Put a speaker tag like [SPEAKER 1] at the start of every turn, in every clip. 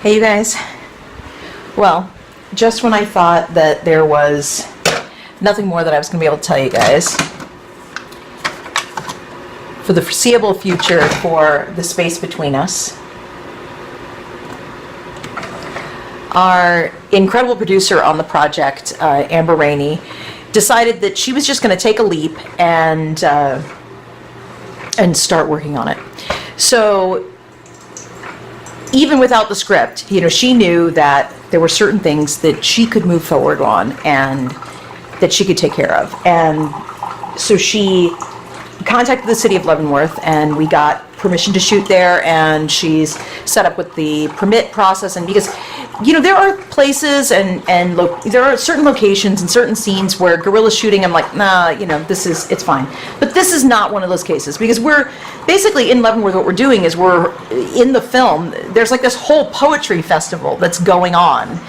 [SPEAKER 1] Hey, you guys. Well, just when I thought that there was nothing more that I was going to be able to tell you guys for the foreseeable future for the space between us, our incredible producer on the project, Amber Rainey, decided that she was just going to take a leap and start working on it. So even without the script, she knew that there were certain things that she could move forward on and that she could take care of. And so she contacted the city of Leavenworth, and we got permission to shoot there, and she's set up with the permit process. And because there are places and there are certain locations and certain scenes where guerrilla shooting, I'm like, nah, it's fine. But this is not one of those cases, because we're basically in Leavenworth. What we're doing is we're in the film. There's like this whole poetry festival that's going on,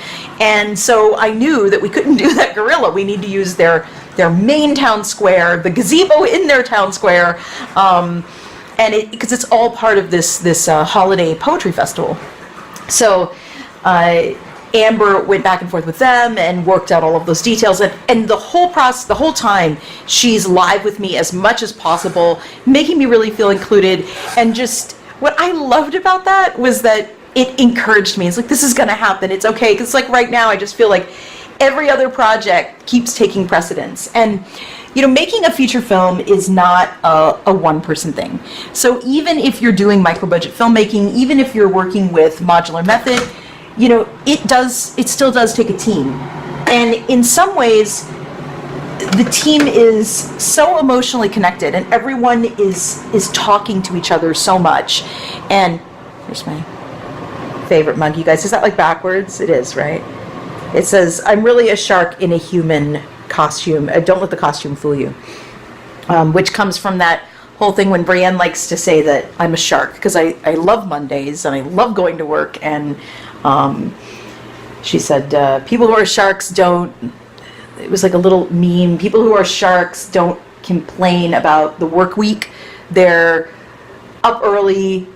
[SPEAKER 1] and so I knew that we couldn't do that guerrilla. We need to use their main town square, the gazebo in their town square, and because it's all part of this holiday poetry festival. So Amber went back and forth with them and worked out all of those details, and the whole process, the whole time, she's live with me as much as possible, making me really feel included. And just what I loved about that was that it encouraged me. It's like, this is going to happen. It's okay. Because like right now, I just feel like every other project keeps taking precedence. And making a feature film is not a one-person thing. So even if you're doing micro-budget filmmaking, even if you're working with modular method, it still does take a team. And in some ways, the team is so emotionally connected, and everyone is talking to each other so much. And here's my favorite mug, you guys. Is that like backwards? It is, right? It says, "I'm really a shark in a human costume. Don't let the costume fool you," which comes from that whole thing when Brienne likes to say that I'm a shark, because I love Mondays and I love going to work. And she said, people who are sharks don't, it was like a little meme, people who are sharks don't complain about the work week. They're up early,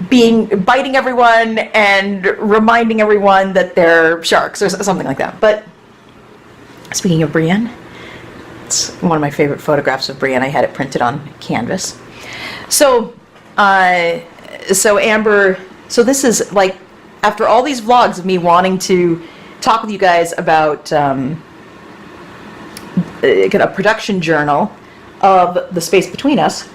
[SPEAKER 1] biting everyone and reminding everyone that they're sharks, or something like that. But speaking of Brienne, it's one of my favorite photographs of Brienne. I had it printed on canvas. So Amber, so this is like, after all these vlogs of me wanting to talk with you guys about a production journal of the space between us,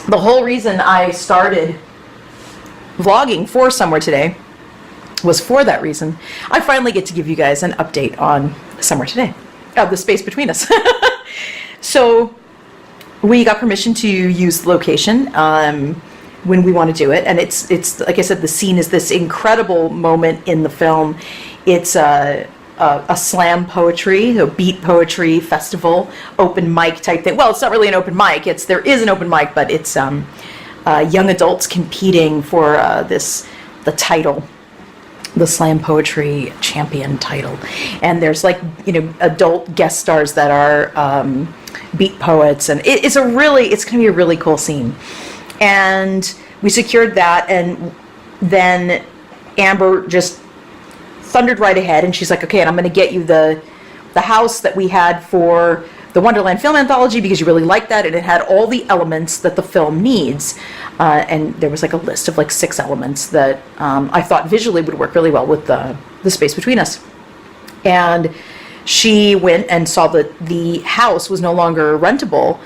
[SPEAKER 1] the whole reason I started vlogging for Somewhere Today was for that reason. I finally get to give you guys an update on Somewhere Today, the space between us. So we got permission to use the location when we want to do it, and it's like I said, the scene is this incredible moment in the film. It's a slam poetry, a beat poetry festival, open mic type thing. Well, it's not really an open mic. There is an open mic, but it's young adults competing for the title, the slam poetry champion title. And there's adult guest stars that are beat poets, and it's going to be a really cool scene. And we secured that, and then Amber just thundered right ahead, and she's like, okay, and I'm going to get you the house that we had for the Wonderland Film Anthology, because you really like that, and it had all the elements that the film needs. And there was like a list of 6 elements that I thought visually would work really well with the space between us. And she went and saw that the house was no longer rentable.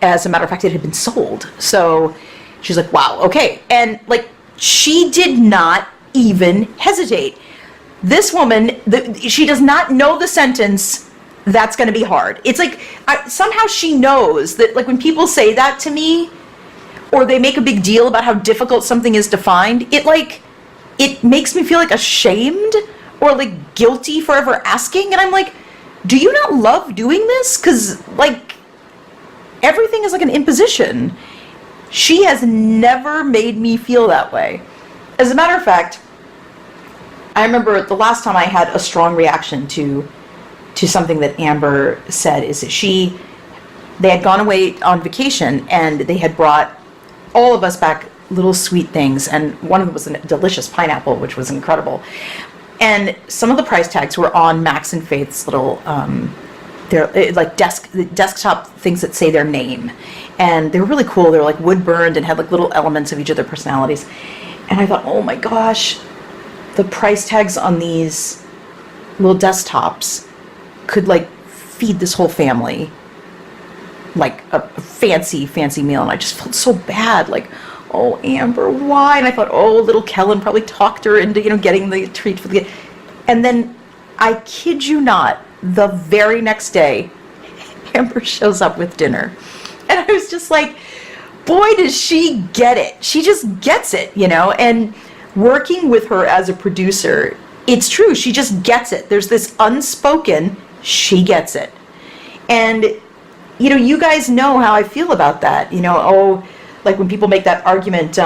[SPEAKER 1] As a matter of fact, it had been sold. So she's like, wow, okay. And she did not even hesitate. This woman, she does not know the sentence, "That's going to be hard." It's like, somehow she knows that when people say that to me, or they make a big deal about how difficult something is to find, it makes me feel ashamed or guilty for ever asking. And I'm like, do you not love doing this? Because everything is an imposition. She has never made me feel that way. As a matter of fact, I remember the last time I had a strong reaction to something that Amber said is that they had gone away on vacation, and they had brought all of us back little sweet things, and one of them was a delicious pineapple, which was incredible. And some of the price tags were on Max and Faith's little, they're like desktop things that say their name, and they were really cool. They were like wood burned and had like little elements of each of their personalities. And I thought, oh my gosh, the price tags on these little desktops could like feed this whole family like a fancy meal. And I just felt so bad, like, oh, Amber, why? And I thought, oh, little Kellen probably talked her into, getting the treat for the... And then, I kid you not, the very next day, Amber shows up with dinner. And I was just like, boy, does she get it. She just gets it, And working with her as a producer, it's true, she just gets it. There's this unspoken, she gets it. And, you guys know how I feel about that. Like when people make that argument,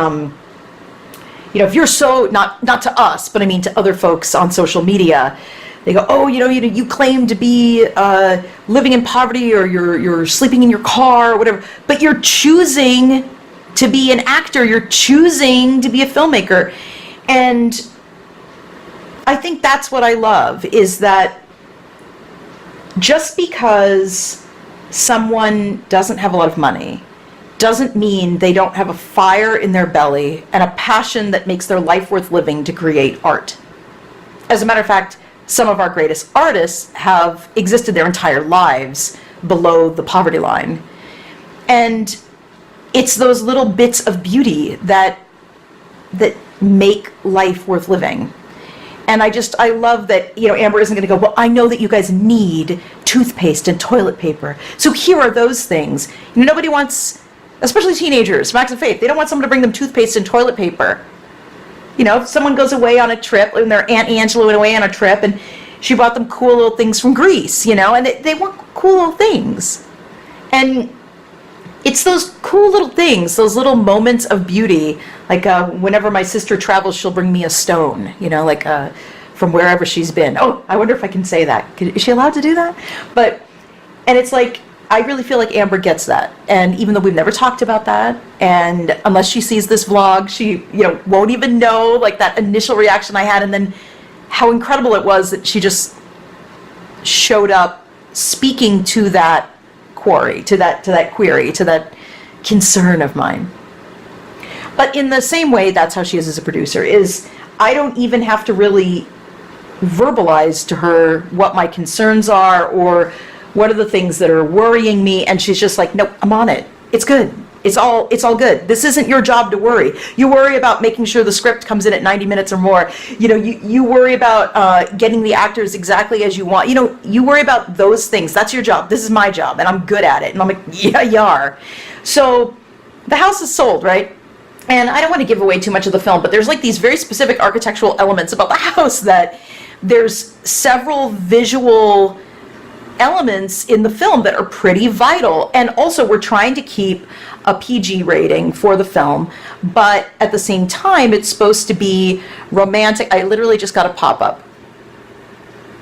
[SPEAKER 1] if you're so, not to us, but I mean to other folks on social media, they go, oh, you claim to be living in poverty, or you're sleeping in your car or whatever, but you're choosing to be an actor, you're choosing to be a filmmaker. And I think that's what I love, is that just because someone doesn't have a lot of money doesn't mean they don't have a fire in their belly and a passion that makes their life worth living to create art. As a matter of fact, some of our greatest artists have existed their entire lives below the poverty line. And it's those little bits of beauty that make life worth living. And I love that, Amber isn't going to go, well, I know that you guys need toothpaste and toilet paper, so here are those things. Nobody wants, especially teenagers, Max and Faith, they don't want someone to bring them toothpaste and toilet paper. If someone goes away on a trip, and their Aunt Angela went away on a trip, and she brought them cool little things from Greece, and they want cool little things. And it's those cool little things, those little moments of beauty. Like whenever my sister travels, she'll bring me a stone, from wherever she's been. Oh, I wonder if I can say that. Is she allowed to do that? And it's like, I really feel like Amber gets that. And even though we've never talked about that, and unless she sees this vlog, she, won't even know, like, that initial reaction I had, and then how incredible it was that she just showed up speaking to that query, to that concern of mine. But in the same way, that's how she is as a producer, is I don't even have to really verbalize to her what my concerns are or what are the things that are worrying me, and she's just like, nope, I'm on it. It's good. It's all good. This isn't your job to worry. You worry about making sure the script comes in at 90 minutes or more. You worry about getting the actors exactly as you want. You worry about those things. That's your job. This is my job, and I'm good at it. And I'm like, yeah, you are. So the house is sold, right? And I don't want to give away too much of the film, but there's like these very specific architectural elements about the house that there's several visual elements in the film that are pretty vital. And also, we're trying to keep a PG rating for the film, but at the same time, it's supposed to be romantic. I literally just got a pop-up.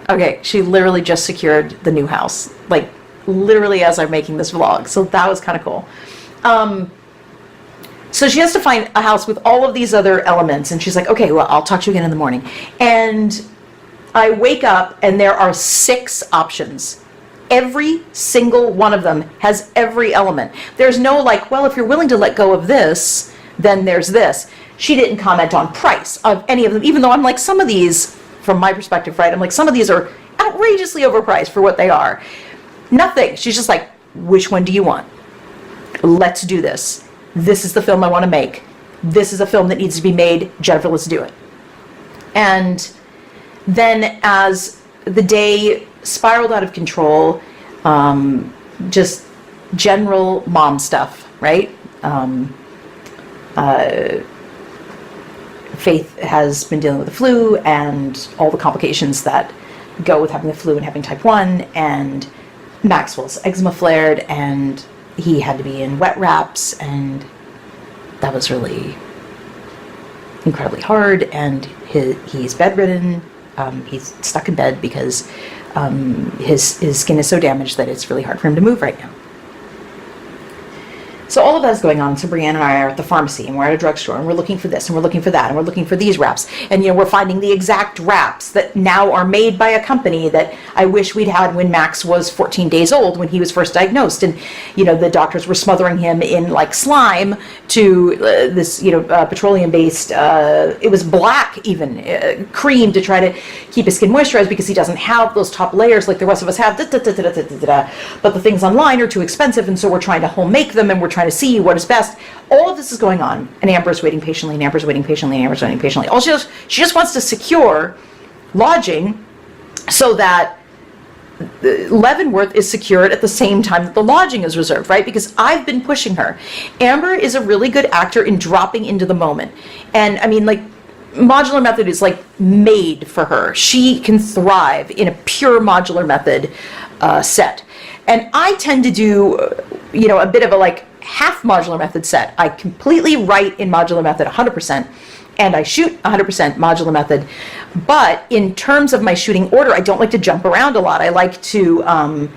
[SPEAKER 1] Okay, she literally just secured the new house, like literally as I'm making this vlog. So that was kind of cool. So she has to find a house with all of these other elements, and she's like, okay, well, I'll talk to you again in the morning. And I wake up, and there are 6 options. Every single one of them has every element. There's no like, well, if you're willing to let go of this, then there's this. She didn't comment on price of any of them, even though I'm like, some of these, from my perspective, right, I'm like, some of these are outrageously overpriced for what they are. Nothing. She's just like, which one do you want? Let's do this. This is the film I want to make. This is a film that needs to be made. Jennifer, let's do it. And then as the day spiraled out of control, just general mom stuff, right? Faith has been dealing with the flu and all the complications that go with having the flu and having type 1, and Maxwell's eczema flared, and he had to be in wet wraps, and that was really incredibly hard, and he's bedridden. He's stuck in bed because his skin is so damaged that it's really hard for him to move right now. So all of that is going on. So Brianne and I are at the pharmacy, and we're at a drugstore, and we're looking for this, and we're looking for that, and we're looking for these wraps. And, we're finding the exact wraps that now are made by a company that I wish we'd had when Max was 14 days old, when he was first diagnosed. And, the doctors were smothering him in like slime to this, petroleum-based, it was black even, cream to try to keep his skin moisturized because he doesn't have those top layers like the rest of us have. But the things online are too expensive, and so we're trying to home make them, and we're trying to see what is best. All of this is going on, and Amber's waiting patiently, and Amber's waiting patiently, and Amber's waiting patiently. All she just wants to secure lodging so that Leavenworth is secured at the same time that the lodging is reserved, right? Because I've been pushing her. Amber is a really good actor in dropping into the moment. And I mean, like, modular method is like made for her. She can thrive in a pure modular method set. And I tend to do, a bit of a like half modular method set. I completely write in modular method 100%, and I shoot 100% modular method. But in terms of my shooting order, I don't like to jump around a lot. I like to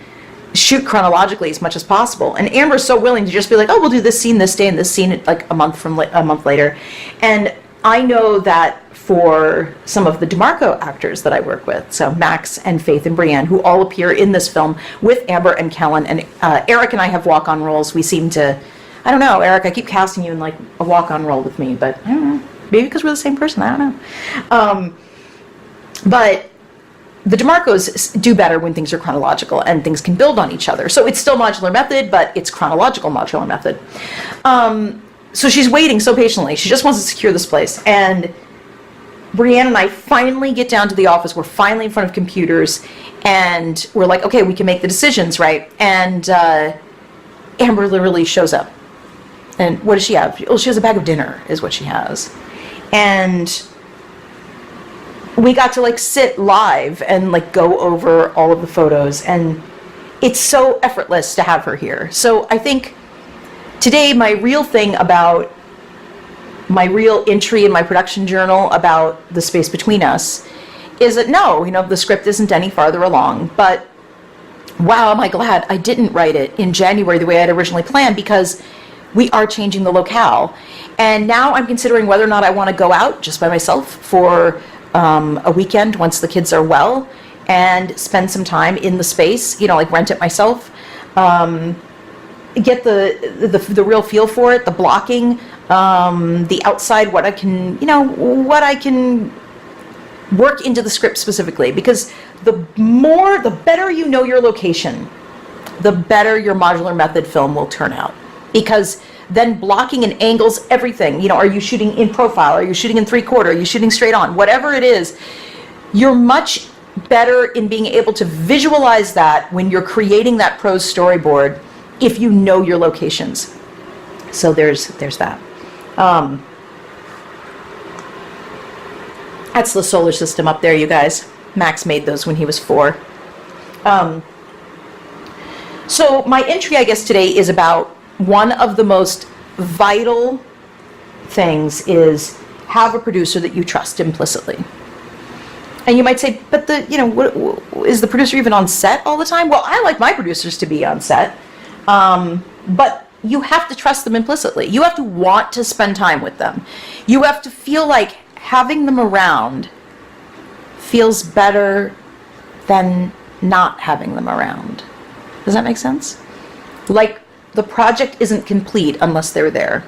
[SPEAKER 1] shoot chronologically as much as possible. And Amber's so willing to just be like, oh, we'll do this scene this day and this scene like a month later. And I know that for some of the DeMarco actors that I work with, so Max and Faith and Brianne, who all appear in this film with Amber and Kellen, and Eric and I have walk-on roles. We seem to, I don't know, Eric, I keep casting you in like a walk-on role with me, but I don't know, maybe because we're the same person, I don't know. But the DeMarcos do better when things are chronological and things can build on each other. So it's still modular method, but it's chronological modular method. So she's waiting so patiently. She just wants to secure this place. And Brianne and I finally get down to the office. We're finally in front of computers, and we're like, okay, we can make the decisions, right? And Amber literally shows up. And what does she have? Well, she has a bag of dinner, is what she has. And we got to like sit live and like go over all of the photos, and it's so effortless to have her here. So I think today my real thing about my real entry in my production journal about the space between us is that no, the script isn't any farther along, but wow, am I glad I didn't write it in January the way I had originally planned, because we are changing the locale. And now I'm considering whether or not I want to go out just by myself for a weekend once the kids are well and spend some time in the space, like rent it myself, get the real feel for it, the blocking, the outside, what I can work into the script specifically, because the better you know your location, the better your modular method film will turn out. Because then blocking and angles, everything, are you shooting in profile? Are you shooting in 3/4? Are you shooting straight on? Whatever it is, you're much better in being able to visualize that when you're creating that prose storyboard, if you know your locations. So there's that. That's the solar system up there, you guys. Max made those when he was 4. So my entry, I guess, today is about one of the most vital things is have a producer that you trust implicitly. And you might say, but is the producer even on set all the time? Well, I like my producers to be on set, but you have to trust them implicitly. You have to want to spend time with them. You have to feel like having them around feels better than not having them around. Does that make sense? Like, the project isn't complete unless they're there.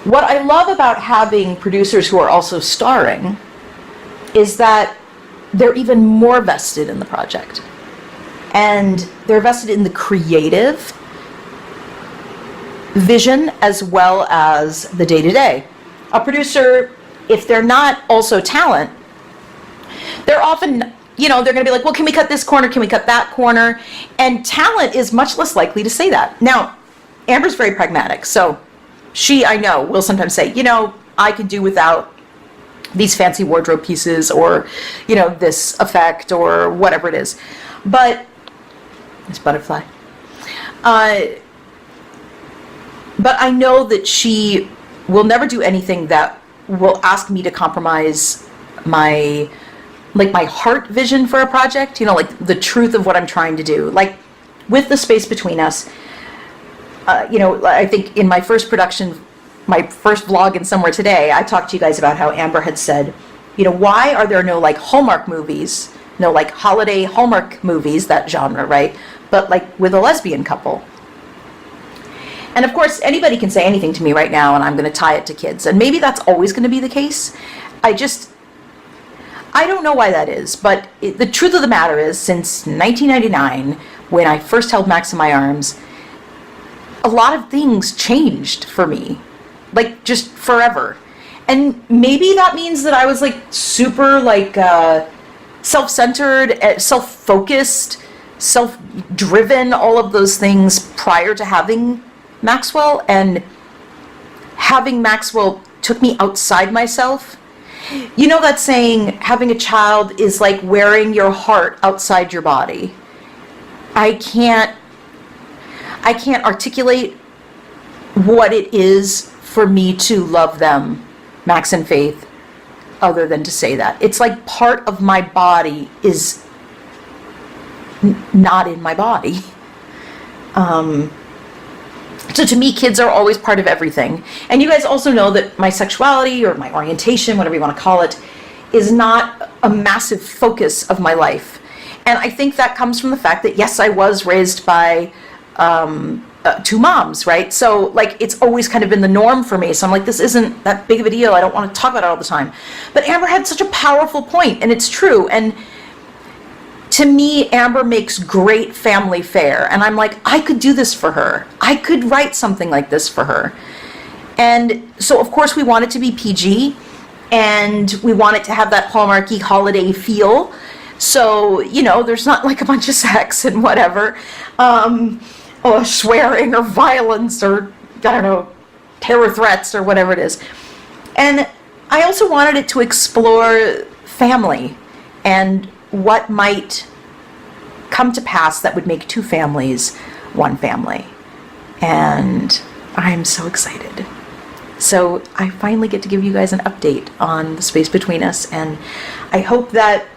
[SPEAKER 1] What I love about having producers who are also starring is that they're even more vested in the project. And they're vested in the creative vision as well as the day-to-day. A producer, if they're not also talent, they're often, they're going to be like, well, can we cut this corner? Can we cut that corner? And talent is much less likely to say that. Now, Amber's very pragmatic. So she, I know, will sometimes say, I could do without these fancy wardrobe pieces or, this effect or whatever it is. But, this butterfly. But I know that she will never do anything that will ask me to compromise my heart vision for a project, like the truth of what I'm trying to do. Like with the space between us, I think in my first production, my first vlog in Somewhere Today, I talked to you guys about how Amber had said, why are there no like Hallmark movies, no like holiday Hallmark movies, that genre, right? But like with a lesbian couple. And of course, anybody can say anything to me right now, and I'm going to tie it to kids. And maybe that's always going to be the case. I don't know why that is, but the truth of the matter is, since 1999, when I first held Max in my arms, a lot of things changed for me, like just forever. And maybe that means that I was like super like self-centered, self-focused, self-driven, all of those things prior to having Maxwell, and having Maxwell took me outside myself. You know that saying, having a child is like wearing your heart outside your body. I can't articulate what it is for me to love them, Max and Faith, other than to say that. It's like part of my body is not in my body. So to me, kids are always part of everything. And you guys also know that my sexuality, or my orientation, whatever you want to call it, is not a massive focus of my life. And I think that comes from the fact that, yes, I was raised by two moms, right? So like it's always kind of been the norm for me. So I'm like, this isn't that big of a deal. I don't want to talk about it all the time. But Amber had such a powerful point, and it's true. And to me, Amber makes great family fare. And I'm like, I could do this for her. I could write something like this for her. And so, of course, we want it to be PG, and we want it to have that Hallmarky holiday feel. So, there's not like a bunch of sex and whatever, or swearing or violence or, I don't know, terror threats or whatever it is. And I also wanted it to explore family and what might come to pass that would make two families one family. And I'm so excited. So I finally get to give you guys an update on the space between us, and I hope that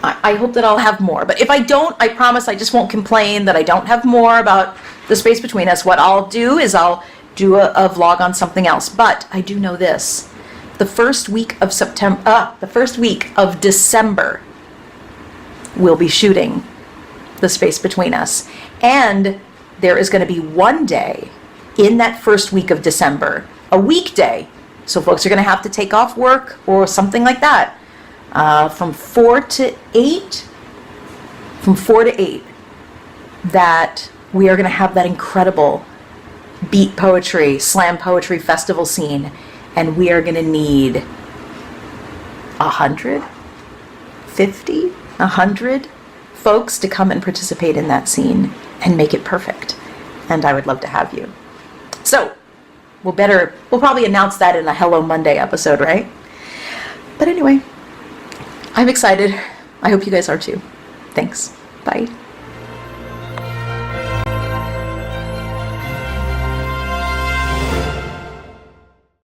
[SPEAKER 1] I'll have more. But if I don't, I promise I just won't complain that I don't have more about the space between us. What I'll do is I'll do a vlog on something else. But I do know this. The first week of December, we'll be shooting the space between us. And there is going to be one day in that first week of December, a weekday. So folks are going to have to take off work or something like that. From 4 to 8, that we are going to have that incredible beat poetry, slam poetry festival scene, and we are going to need 150, 100 folks to come and participate in that scene and make it perfect. And I would love to have you. So we'll probably announce that in a Hello Monday episode, right? But anyway, I'm excited. I hope you guys are too. Thanks. Bye.